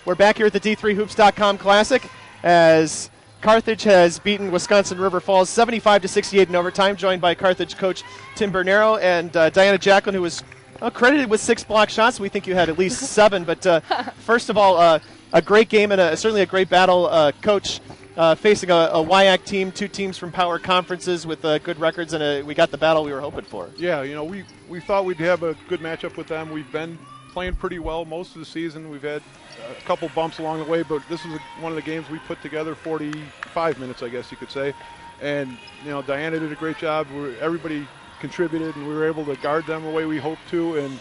We're back here at the D3Hoops.com Classic as Carthage has beaten Wisconsin River Falls 75-68 in overtime, joined by Carthage coach Tim Bernero and Diana Jacklin, who was credited with 6 block shots. We think you had at least 7. But first of all, a great game and certainly a great battle. Coach, facing a WIAC team, 2 teams from power conferences with good records, and we got the battle we were hoping for. Yeah, we thought we'd have a good matchup with them. We've been playing pretty well most of the season. We've had a couple bumps along the way, but this was one of the games we put together 45 minutes, I guess you could say. And, Diana did a great job. Everybody contributed, and we were able to guard them the way we hoped to. And,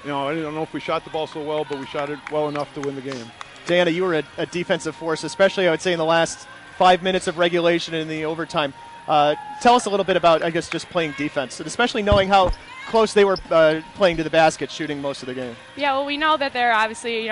I don't know if we shot the ball so well, but we shot it well enough to win the game. Diana, you were a defensive force, especially, I would say, in the last 5 minutes of regulation and in the overtime. Tell us a little bit about, I guess, just playing defense, and especially knowing how close they were playing to the basket, shooting most of the game. Yeah, well, we know that they're obviously,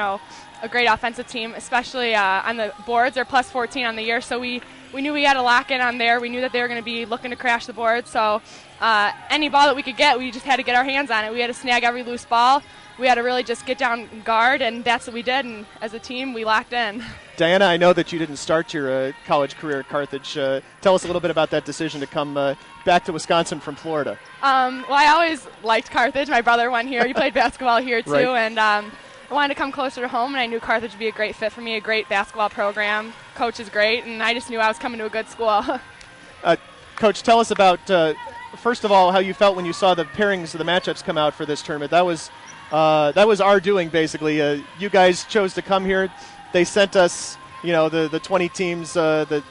a great offensive team, especially on the boards. They're plus 14 on the year, so we knew we had to lock in on there. We knew that they were going to be looking to crash the board, so any ball that we could get, we just had to get our hands on it. We had to snag every loose ball. We had to really just get down and guard, and that's what we did, and as a team, we locked in. Diana, I know that you didn't start your college career at Carthage. Tell us a little bit about that decision to come back to Wisconsin from Florida. Well, I always liked Carthage. My brother went here. He played basketball here, too, right. And I wanted to come closer to home, and I knew Carthage would be a great fit for me, a great basketball program. Coach is great, and I just knew I was coming to a good school. Coach, tell us about, first of all, how you felt when you saw the pairings of the matchups come out for this tournament. That was our doing, basically. You guys chose to come here. They sent us, the 20 teams, the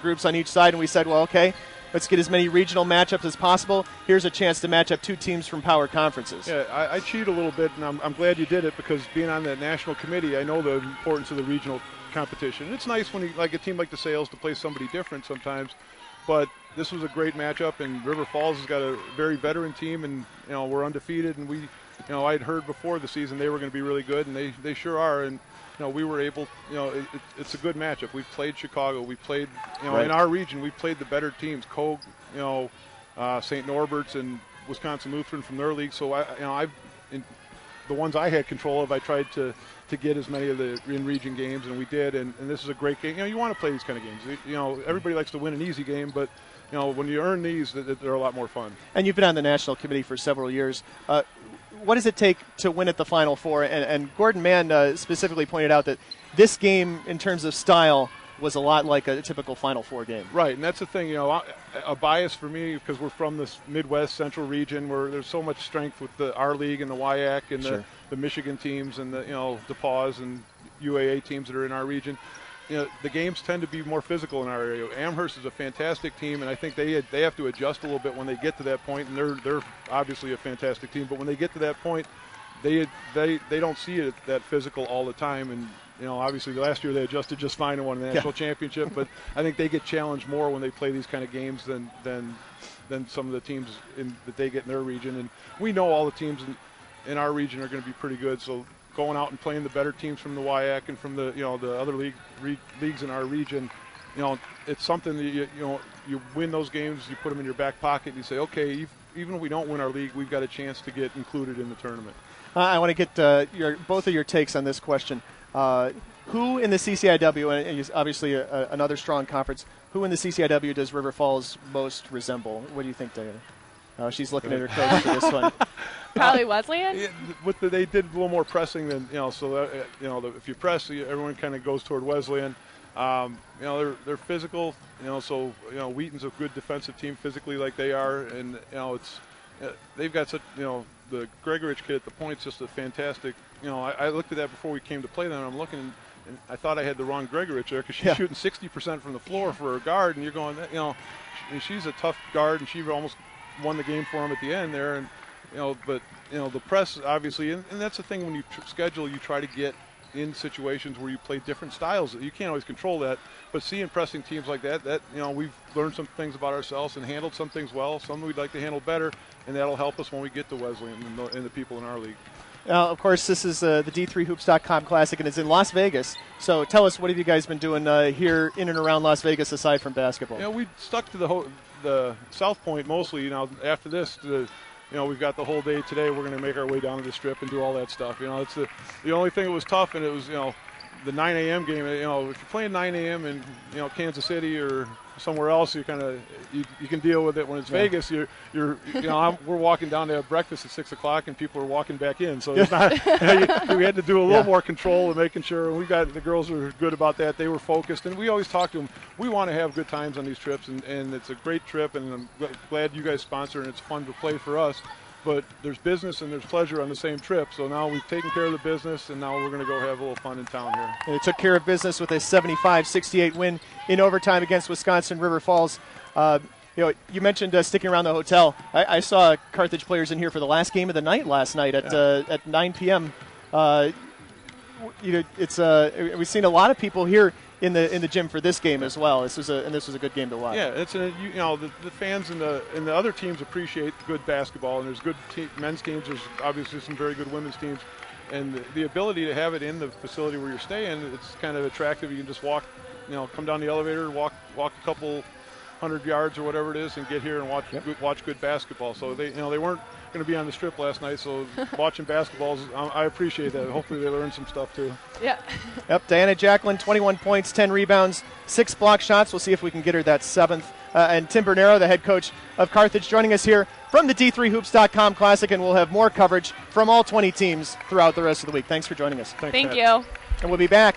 groups on each side, and we said, well, okay, let's get as many regional matchups as possible. Here's a chance to match up 2 teams from power conferences. Yeah, I cheat a little bit, and I'm glad you did it, because being on the national committee, I know the importance of the regional competition. It's nice when a team like the Sales to play somebody different sometimes, but this was a great matchup, and River Falls has got a very veteran team, and we're undefeated, and I'd heard before the season they were going to be really good, and they sure are, and we were able, it's a good matchup. We've played Chicago, we played, right. In our region, we played the better teams, Koch, St. Norbert's and Wisconsin Lutheran from their league. So the ones I had control of, I tried to get as many of the in-region games, and we did. And this is a great game. You want to play these kind of games. Everybody likes to win an easy game, but when you earn these, they're a lot more fun. And you've been on the national committee for several years. What does it take to win at the Final Four? And Gordon Mann specifically pointed out that this game, in terms of style, was a lot like a typical Final Four game. Right, and that's the thing, a bias for me, because we're from this Midwest Central region where there's so much strength with our league and the WIAC and sure. the Michigan teams and the DePaws and UAA teams that are in our region. The games tend to be more physical in our area. Amherst is a fantastic team, and I think they have to adjust a little bit when they get to that point, and they're obviously a fantastic team. But when they get to that point, they don't see it that physical all the time. And obviously last year they adjusted just fine and won the national championship. But I think they get challenged more when they play these kind of games than some of the teams that they get in their region. And we know all the teams in our region are going to be pretty good. So going out and playing the better teams from the WIAC and from the the other leagues in our region, it's something that you win those games, you put them in your back pocket, and you say, okay, even if we don't win our league, we've got a chance to get included in the tournament. I want to get both of your takes on this question. Who in the CCIW, and obviously another strong conference, who in the CCIW does River Falls most resemble? What do you think, Diana? She's looking at her coach for this one. Probably Wesleyan. They did a little more pressing than so that, if you press, everyone kind of goes toward Wesleyan. They're physical. So Wheaton's a good defensive team physically, like they are, and they've got such the Gregorich kid at the point's just a fantastic. I looked at that before we came to play them. And I'm looking, and I thought I had the wrong Gregorich there, because she's shooting 60% from the floor for her guard, and you're going, and she's a tough guard, and she almost won the game for him at the end there, and but the press obviously, and that's the thing, when you schedule, you try to get in situations where you play different styles. You can't always control that, but seeing pressing teams like that we've learned some things about ourselves and handled some things well. Some we'd like to handle better, and that'll help us when we get to Wesleyan and the people in our league. Of course, this is the D3Hoops.com Classic, and it's in Las Vegas. So tell us, what have you guys been doing here in and around Las Vegas aside from basketball? We stuck to the South Point mostly. After this, we've got the whole day today. We're going to make our way down to the Strip and do all that stuff. It's the only thing that was tough, and it was, the 9 a.m. game. If you're playing 9 a.m. in, Kansas City or somewhere else, you kind of you can deal with it. When it's Vegas, we're walking down to have breakfast at 6 o'clock, and people are walking back in. So it's not. We had to do a little more control and making sure. And the girls were good about that. They were focused, and we always talk to them. We want to have good times on these trips, and it's a great trip, and I'm glad you guys sponsor, and it's fun to play for us. But there's business and there's pleasure on the same trip. So now we've taken care of the business, and now we're going to go have a little fun in town here. And it took care of business with a 75-68 win in overtime against Wisconsin River Falls. You mentioned sticking around the hotel. I saw Carthage players in here for the last game of the night last night at 9 p.m. We've seen a lot of people here in the gym for this game as well. This was a good game to watch. Yeah, the fans and the other teams appreciate good basketball, and there's good men's teams. There's obviously some very good women's teams, and the ability to have it in the facility where you're staying, it's kind of attractive. You can just walk, come down the elevator, walk a couple 100 yards or whatever it is, and get here and watch good basketball. So they weren't going to be on the Strip last night, so watching basketball, I appreciate that. Hopefully they learned some stuff too. Yeah. Yep. Diana Jacklin, 21 points, 10 rebounds, 6 block shots. We'll see if we can get her that 7th. And Tim Bernero, the head coach of Carthage, joining us here from the D3Hoops.com Classic, and we'll have more coverage from all 20 teams throughout the rest of the week. Thanks for joining us. Thank you. And we'll be back